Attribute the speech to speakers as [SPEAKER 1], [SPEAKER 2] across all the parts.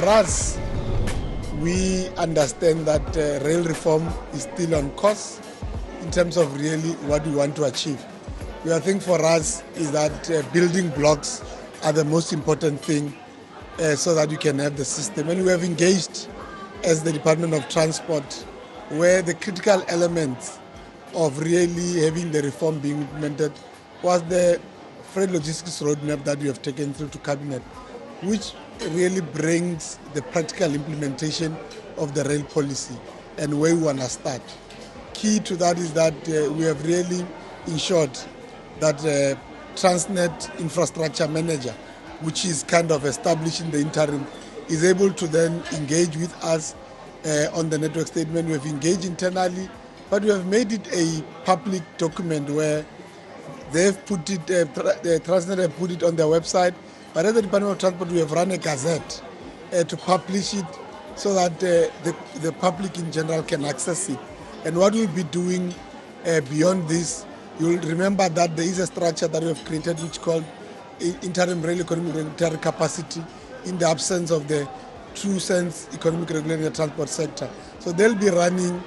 [SPEAKER 1] us, we understand that rail reform is still on course in terms of really what we want to achieve. I think for us is that building blocks are the most important thing so that you can have the system. And we have engaged as the Department of Transport where the critical elements of really having the reform being implemented was the freight logistics roadmap that we have taken through to Cabinet, which really brings the practical implementation of the rail policy and where we want to start. Key to that is that we have really ensured that Transnet Infrastructure Manager, which is kind of established in the interim, is able to then engage with us on the network statement. We have engaged internally, but we have made it a public document where they've put it, Transnet have put it on their website, but at the Department of Transport we have run a gazette to publish it so that the public in general can access it. And what we'll be doing beyond this, you'll remember that there is a structure that we have created which is called Interim Rail Economic Regulatory Capacity in the absence of the true sense economic regulator in the transport sector. So they'll be running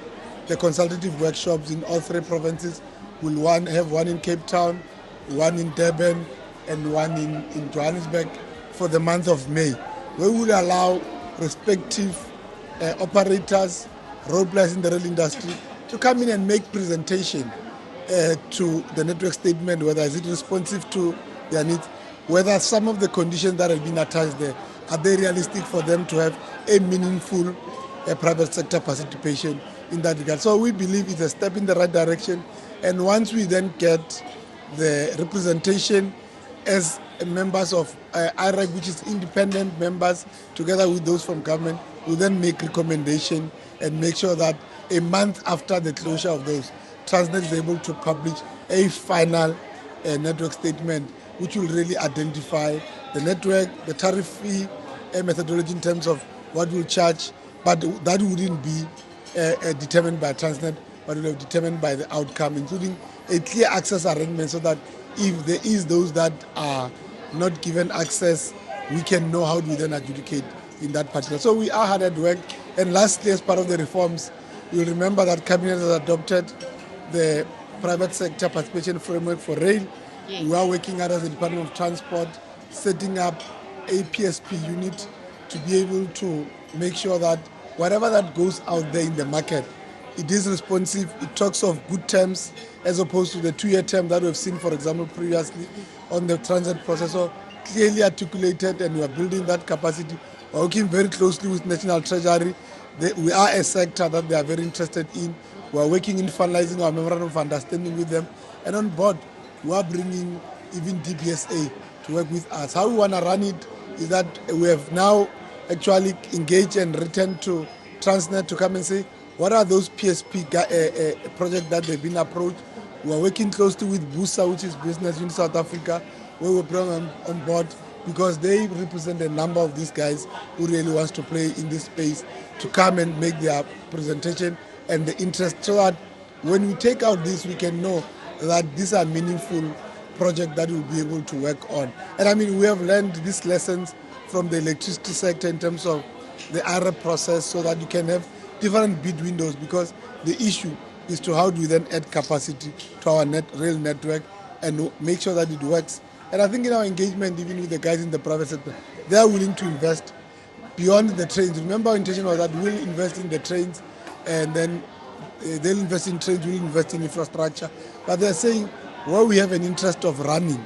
[SPEAKER 1] the consultative workshops in all three provinces. We'll have one in Cape Town, one in Durban, and one in Johannesburg for the month of May. We will allow respective operators, role players in the rail industry to come in and make presentation to the network statement, whether is it responsive to their needs, whether some of the conditions that have been attached there, are they realistic for them to have a meaningful private sector participation in that regard. So we believe it's a step in the right direction. And once we then get the representation as members of IREC, which is independent members, together with those from government, will then make recommendation and make sure that a month after the closure of those, Transnet is able to publish a final network statement which will really identify the network, the tariff fee methodology in terms of what we'll charge, but that wouldn't be determined by Transnet, but will be determined by the outcome, including a clear access arrangement so that if there is those that are not given access, we can know how we then adjudicate in that particular. So we are hard at work. And lastly, as part of the reforms, you'll remember that Cabinet has adopted the private sector participation framework for rail. Yes. We are working hard as the Department of Transport, setting up a PSP unit to be able to make sure that whatever that goes out there in the market, it is responsive, it talks of good terms as opposed to the 2-year term that we've seen, for example, previously on the transit process. So clearly articulated, and we are building that capacity. We're working very closely with National Treasury. We are a sector that they are very interested in. We are working in finalizing our memorandum of understanding with them. And on board, we are bringing even DPSA to work with us. How we want to run it is that we have now actually engaged and written to Transnet to come and say, what are those PSP projects that they've been approached? We are working closely with BUSA, which is Business Unit South Africa, where we bring them on board because they represent a number of these guys who really wants to play in this space to come and make their presentation and the interest, so that when we take out this, we can know that these are meaningful projects that we'll be able to work on. And I mean, we have learned these lessons from the electricity sector in terms of the IREP process, so that you can have different bid windows, because the issue is to how do we then add capacity to our rail network and make sure that it works. And I think in our engagement, even with the guys in the private sector, they are willing to invest beyond the trains. Remember, our intention was that we'll invest in the trains, and then they'll invest in trains, we'll invest in infrastructure. But they're saying, well, we have an interest of running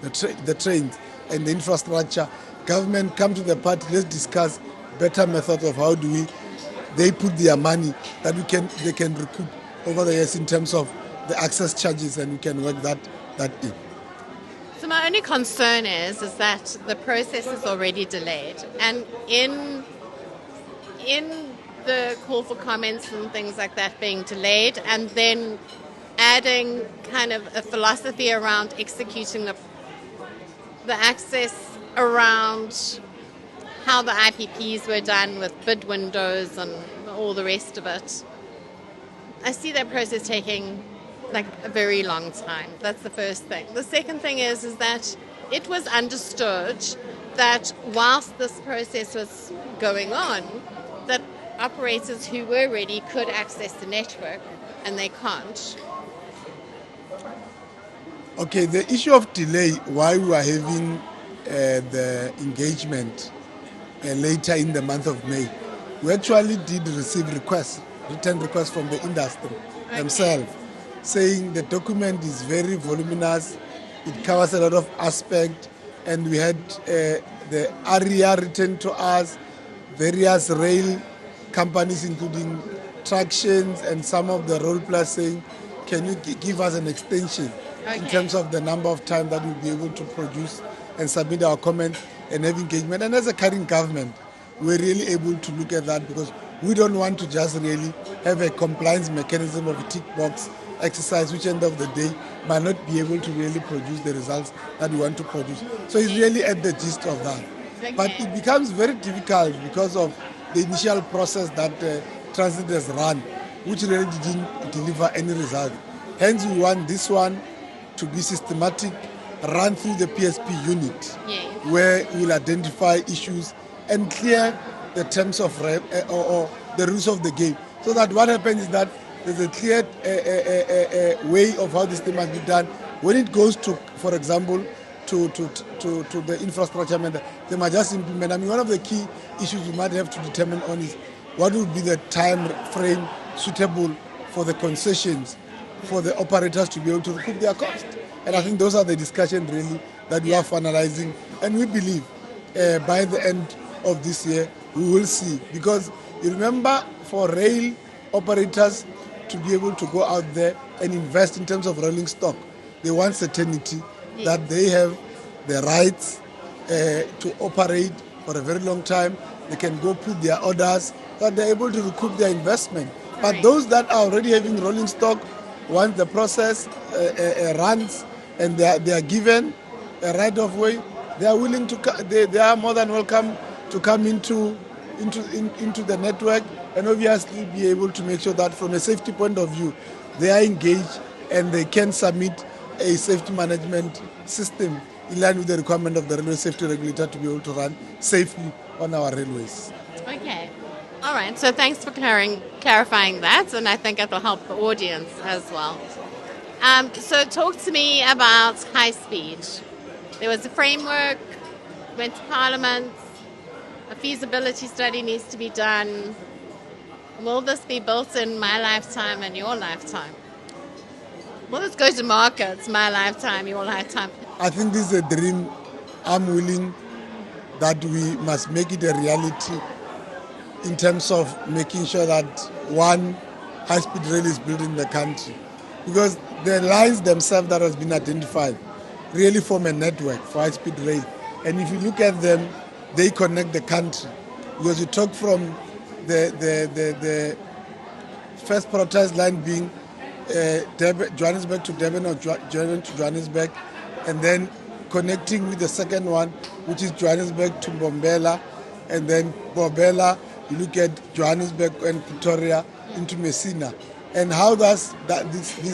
[SPEAKER 1] the trains and the infrastructure. Government, come to the party, let's discuss better methods of how do they put their money that they can recoup over the years in terms of the access charges, and we can work that in.
[SPEAKER 2] So my only concern is that the process is already delayed, and in the call for comments and things like that being delayed, and then adding kind of a philosophy around executing the access around how the IPPs were done with bid windows and all the rest of it. I see that process taking like a very long time. That's the first thing. The second thing is that it was understood that whilst this process was going on, that operators who were ready could access the network, and they can't.
[SPEAKER 1] Okay, the issue of delay, why we are having the engagement later in the month of May, we actually did receive written requests from the industry themselves, saying the document is very voluminous, it covers a lot of aspects, and we had the area written to us, various rail companies including Tractions and some of the role players saying, can you give us an extension in terms of the number of time that we'll be able to produce and submit our comment and have engagement. And as a current government, we're really able to look at that because we don't want to just really have a compliance mechanism of a tick box exercise, which end of the day might not be able to really produce the results that we want to produce. So it's really at the gist of that. But it becomes very difficult because of the initial process that Transnet has run, which really didn't deliver any result. Hence, we want this one to be systematic, run through the PSP unit, where we'll identify issues and clear the terms of or the rules of the game. So that what happens is that there's a clear way of how this thing must be done. When it goes to, for example, to the infrastructure manager, they might just implement. I mean, one of the key issues we might have to determine on is what would be the time frame suitable for the concessions for the operators to be able to recoup their cost. And I think those are the discussions really that we are finalizing. And we believe by the end of this year, we will see. Because you remember, for rail operators to be able to go out there and invest in terms of rolling stock, they want certainty that they have the rights to operate for a very long time. They can go put their orders, that they're able to recoup their investment. But those that are already having rolling stock, once the process runs and they are given a right of way, they are willing to. They are more than welcome to come into the network and obviously be able to make sure that from a safety point of view, they are engaged and they can submit a safety management system in line with the requirement of the railway safety regulator to be able to run safely on our railways.
[SPEAKER 2] Okay. All right. So thanks for clarifying that, and I think it will help the audience as well. So talk to me about high speed. There was a framework, went to Parliament, a feasibility study needs to be done. Will this be built in my lifetime and your lifetime? Will this go to markets, my lifetime, your lifetime?
[SPEAKER 1] I think this is a dream. I'm willing that we must make it a reality in terms of making sure that one high-speed rail is built in the country. Because the lines themselves that has been identified really form a network for high-speed rail. And if you look at them, they connect the country. Because you talk from the first prioritized line being Johannesburg to Durban or Durban to Johannesburg, and then connecting with the second one, which is Johannesburg to Mbombela, and then Mbombela, you look at Johannesburg and Pretoria into Messina. And how this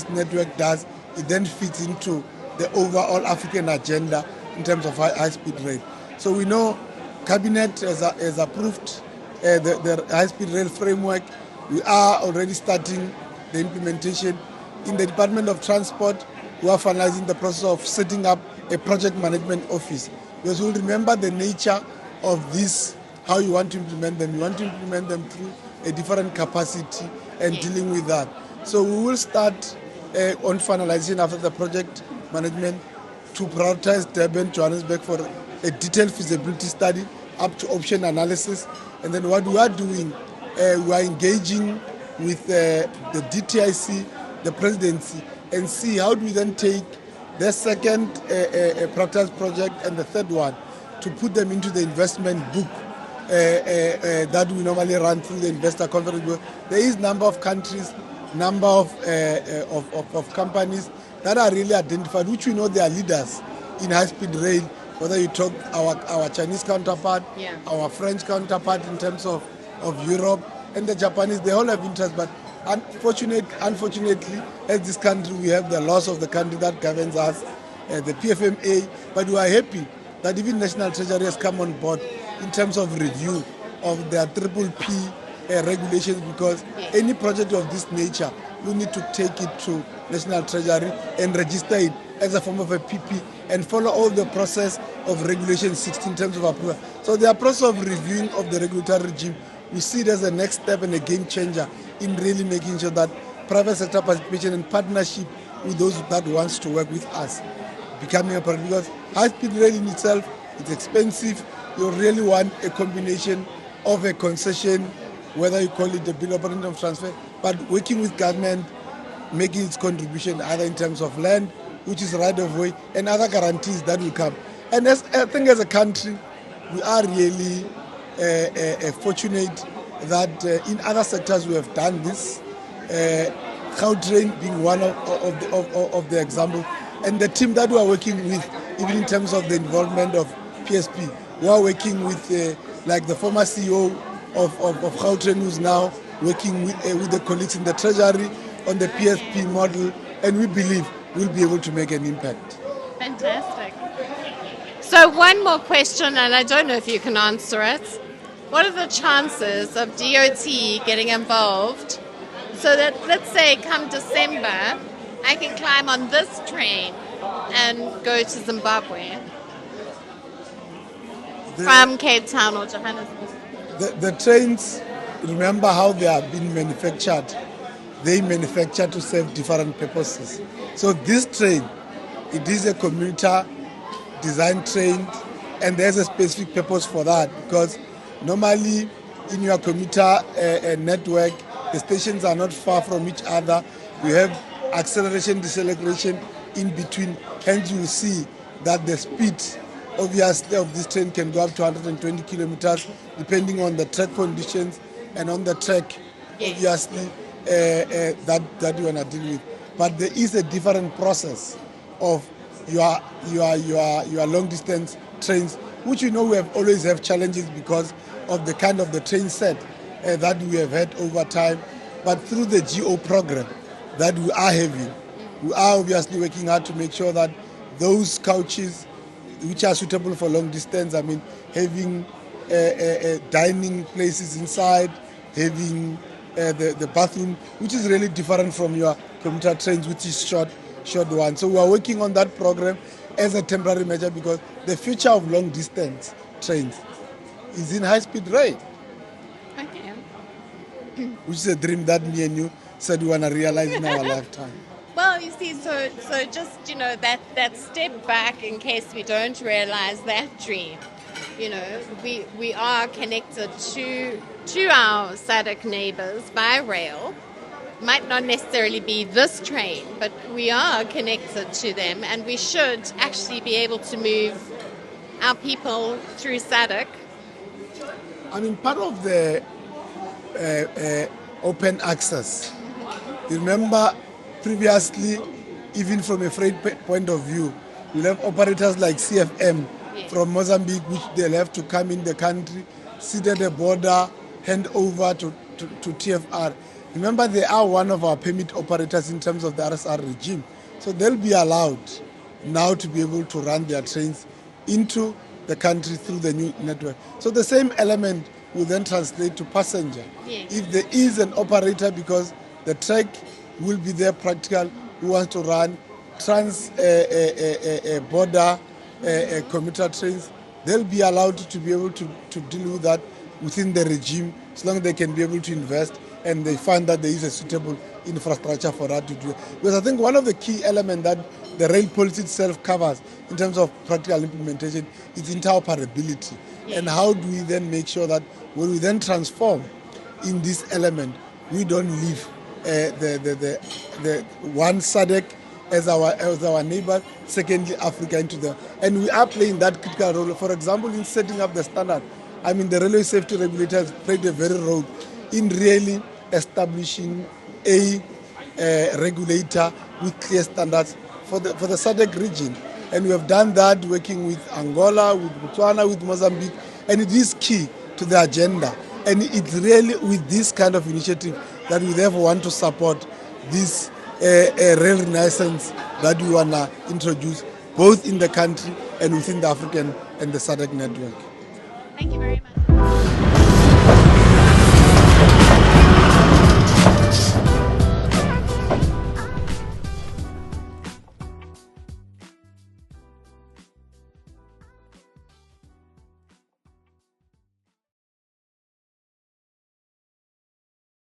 [SPEAKER 1] network does, it then fits into the overall African agenda in terms of high-speed rail. So we know Cabinet has approved the high-speed rail framework. We are already starting the implementation. In the Department of Transport, we are finalizing the process of setting up a project management office. Because we'll remember the nature of this, how you want to implement them. You want to implement them through a different capacity and dealing with that. So we will start on finalization after the project management to prioritize Durban, Johannesburg for a detailed feasibility study up to option analysis. And then what we are doing, we are engaging with the DTIC, the presidency, and see how do we then take the second prioritized project and the third one to put them into the investment book that we normally run through the investor conference. There is number of countries, number of companies that are really identified, which we know they are leaders in high-speed rail, whether you talk our Chinese counterpart, our French counterpart in terms of Europe, and the Japanese, they all have interest, but unfortunately, as this country, we have the laws of the country that governs us, the PFMA, but we are happy that even National Treasury has come on board in terms of review of their triple P regulations, because any project of this nature, we need to take it to National Treasury and register it as a form of a PP and follow all the process of Regulation 16 in terms of approval. So the process of reviewing of the regulatory regime, we see it as a next step and a game changer in really making sure that private sector participation and partnership with those that wants to work with us becoming a problem, because high-speed rail in itself is expensive. You really want a combination of a concession, whether you call it a bill of operating of transfer, but working with government, making its contribution either in terms of land, which is right of way, and other guarantees that will come. And I think as a country, we are really fortunate that in other sectors we have done this. Gautrain being one of the example, and the team that we are working with, even in terms of the involvement of PSP, we are working with like the former CEO of Gautrain, who's now working with the colleagues in the Treasury on the PSP model, and we believe we'll be able to make an impact.
[SPEAKER 2] Fantastic. So one more question, and I don't know if you can answer it. What are the chances of DOT getting involved so that, let's say, come December, I can climb on this train and go to Zimbabwe from Cape Town or Johannesburg?
[SPEAKER 1] The trains, remember how they are being manufactured. They manufacture to serve different purposes. So this train, it is a commuter design train, and there's a specific purpose for that, because normally in your commuter network, the stations are not far from each other. You have acceleration, deceleration in between. Hence you see that the speed obviously of this train can go up to 120 kilometers depending on the track conditions and on the track, obviously, that you want to deal with. But there is a different process of your long distance trains, which we have always have challenges because of the kind of the train set that we have had over time. But through the GO program that we are having, we are obviously working hard to make sure that those couches which are suitable for long distance, I mean, having dining places inside, having the bathroom, which is really different from your commuter trains, which is short one. So we are working on that program as a temporary measure, because the future of long distance trains is in high-speed rail.
[SPEAKER 2] Okay.
[SPEAKER 1] Which is a dream that me and you said we want to realize in our lifetime.
[SPEAKER 2] Well, you see, so just, that step back in case we don't realize that dream. We are connected to our SADC neighbors by rail. Might not necessarily be this train, but we are connected to them, and we should actually be able to move our people through SADC.
[SPEAKER 1] I mean, part of the open access, you remember previously, even from a freight point of view, we'll have operators like CFM from Mozambique, which they'll have to come in the country, sit at the border, hand over to TFR. Remember, they are one of our permit operators in terms of the RSR regime. So they'll be allowed now to be able to run their trains into the country through the new network. So the same element will then translate to passenger.
[SPEAKER 2] Yes.
[SPEAKER 1] If there is an operator, because the track will be there practical, who wants to run border commuter trains, they'll be allowed to be able to deal with that within the regime, as long as they can be able to invest and they find that there is a suitable infrastructure for that to do. Because I think one of the key elements that the rail policy itself covers in terms of practical implementation is interoperability. And how do we then make sure that when we then transform in this element, we don't leave the one SADC as our neighbor, secondly Africa into the, and we are playing that critical role. For example, in setting up the standard, I mean, the railway safety regulators played a very role in really establishing a regulator with clear standards for the SADC region. And we have done that working with Angola, with Botswana, with Mozambique, and it is key to the agenda. And it's really with this kind of initiative that we therefore want to support this rail renaissance that we want to introduce both in the country and within the African and the SADC network.
[SPEAKER 2] Thank you very much.